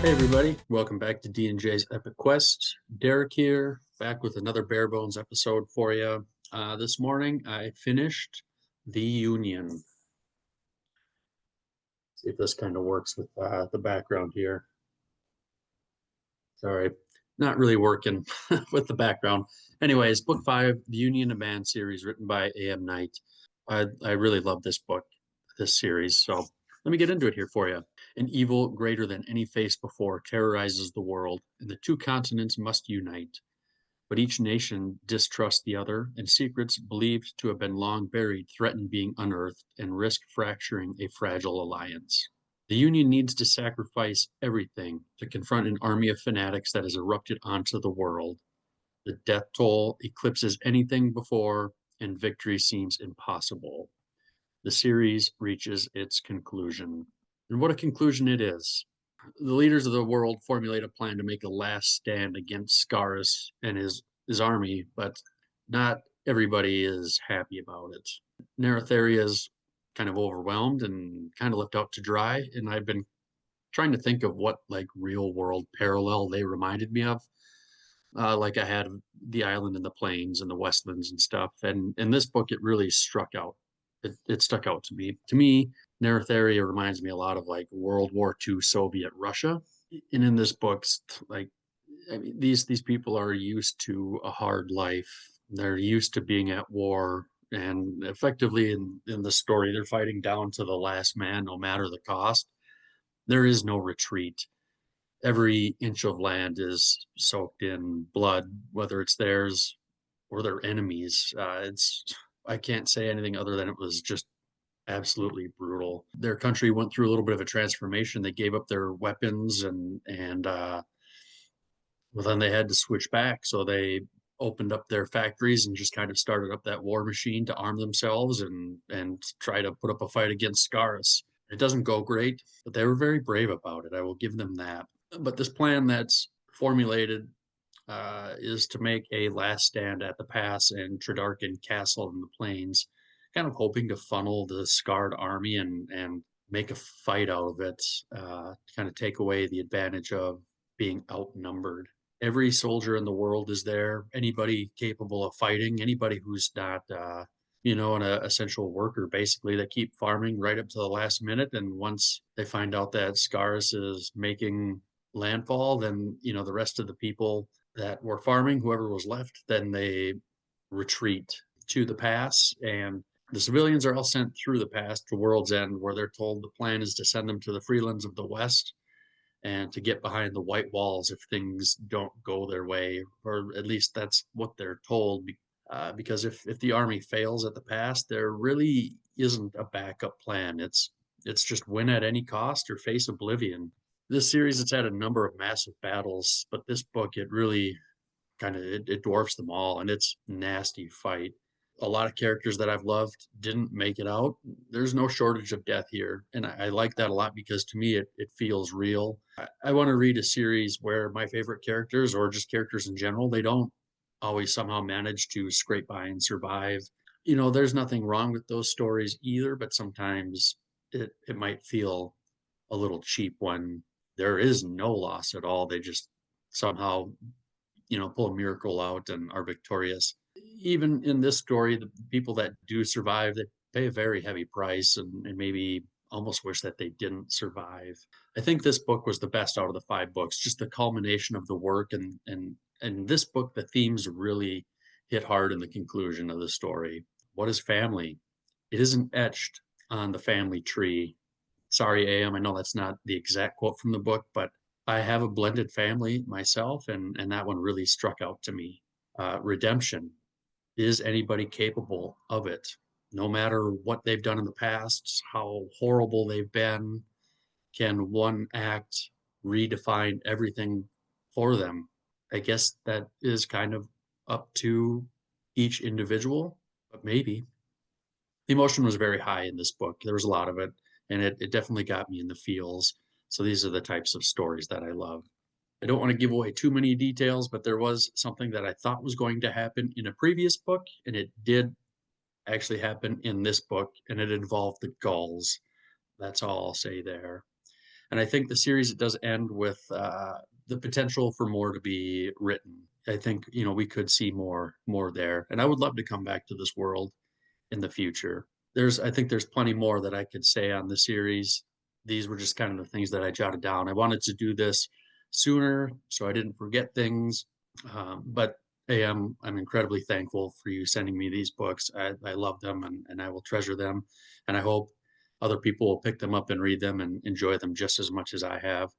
Hey everybody, welcome back to D&J's Epic Quest. Derek here, back with another BareBones episode for you. This morning I finished The Union. See if this kind of works with the background here. Sorry, not really working with the background. Anyways, book 5, The Union, a Man series written by A.M. Knight. I really love this book, this series, so let me get into it here for you. An evil greater than any faced before terrorizes the world, and the two continents must unite. But each nation distrusts the other, and secrets believed to have been long buried threaten being unearthed and risk fracturing a fragile alliance. The Union needs to sacrifice everything to confront an army of fanatics that has erupted onto the world. The death toll eclipses anything before, and victory seems impossible. The series reaches its conclusion. And what a conclusion it is. The leaders of the world formulate a plan to make a last stand against Scaurus and his army, but not everybody is happy about it. Neretheria is kind of overwhelmed and kind of left out to dry, and I've been trying to think of what like real world parallel they reminded me of. Like I had the island and the plains and the Westlands and stuff, and in this book it really struck out. It stuck out to me. To me, Neretheria reminds me a lot of like World War II Soviet Russia. And in this book, like I mean, these people are used to a hard life. They're used to being at war, and effectively in the story, they're fighting down to the last man, no matter the cost. There is no retreat. Every inch of land is soaked in blood, whether it's theirs or their enemies. It's I can't say anything other than it was just absolutely brutal. Their country went through a little bit of a transformation. They gave up their weapons and well, then they had to switch back. So they opened up their factories and just kind of started up that war machine to arm themselves and try to put up a fight against Scaurus. It doesn't go great, but they were very brave about it. I will give them that. But this plan that's formulated is to make a last stand at the pass and Tredarchan Castle in the plains, kind of hoping to funnel the scarred army and make a fight out of it, kind of take away the advantage of being outnumbered. Every soldier in the world is there. Anybody capable of fighting, anybody who's not, an essential worker, basically, that keep farming right up to the last minute. And once they find out that Scaurus is making landfall, then the rest of the people that were farming, whoever was left, then they retreat to the pass, and the civilians are all sent through the pass to World's End, where they're told the plan is to send them to the Freelands of the West and to get behind the white walls if things don't go their way, or at least that's what they're told. Because if the army fails at the pass, there really isn't a backup plan. It's just win at any cost or face oblivion. This series, it's had a number of massive battles, but this book, it really it dwarfs them all, and it's nasty fight. A lot of characters that I've loved didn't make it out. There's no shortage of death here, and I like that a lot because to me it feels real. I want to read a series where my favorite characters, or just characters in general, they don't always somehow manage to scrape by and survive. There's nothing wrong with those stories either, but sometimes it might feel a little cheap when there is no loss at all. They just somehow pull a miracle out and are victorious. Even in this story, the people that do survive, they pay a very heavy price and maybe almost wish that they didn't survive. I think this book was the best out of the 5 books, just the culmination of the work, and this book, the themes really hit hard in the conclusion of the story. What is family? It isn't etched on the family tree. Sorry, AM, I know that's not the exact quote from the book, but I have a blended family myself, and that one really struck out to me. Redemption. Is anybody capable of it? No matter what they've done in the past, how horrible they've been, can one act redefine everything for them? I guess that is kind of up to each individual, but maybe. The emotion was very high in this book. There was a lot of it, and it definitely got me in the feels. So these are the types of stories that I love. I don't want to give away too many details, but there was something that I thought was going to happen in a previous book, and it did actually happen in this book, and it involved the gulls. That's all I'll say there. And I think the series, it does end with the potential for more to be written. I think, we could see more there. And I would love to come back to this world in the future. I think there's plenty more that I could say on the series. These were just kind of the things that I jotted down. I wanted to do this sooner so I didn't forget things. But hey, I'm incredibly thankful for you sending me these books. I love them, and I will treasure them. And I hope other people will pick them up and read them and enjoy them just as much as I have.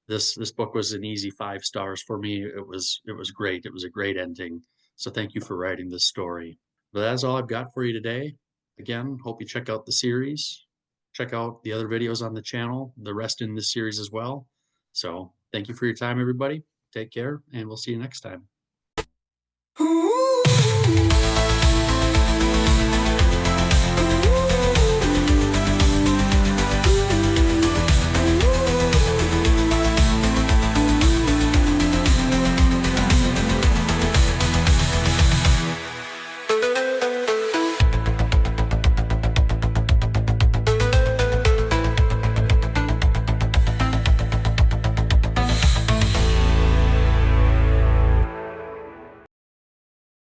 This book was an easy 5 stars for me. It was great. It was a great ending. So thank you for writing this story. But that's all I've got for you today. Again, hope you check out the series. Check out the other videos on the channel, the rest in this series as well. So thank you for your time, everybody. Take care, and we'll see you next time.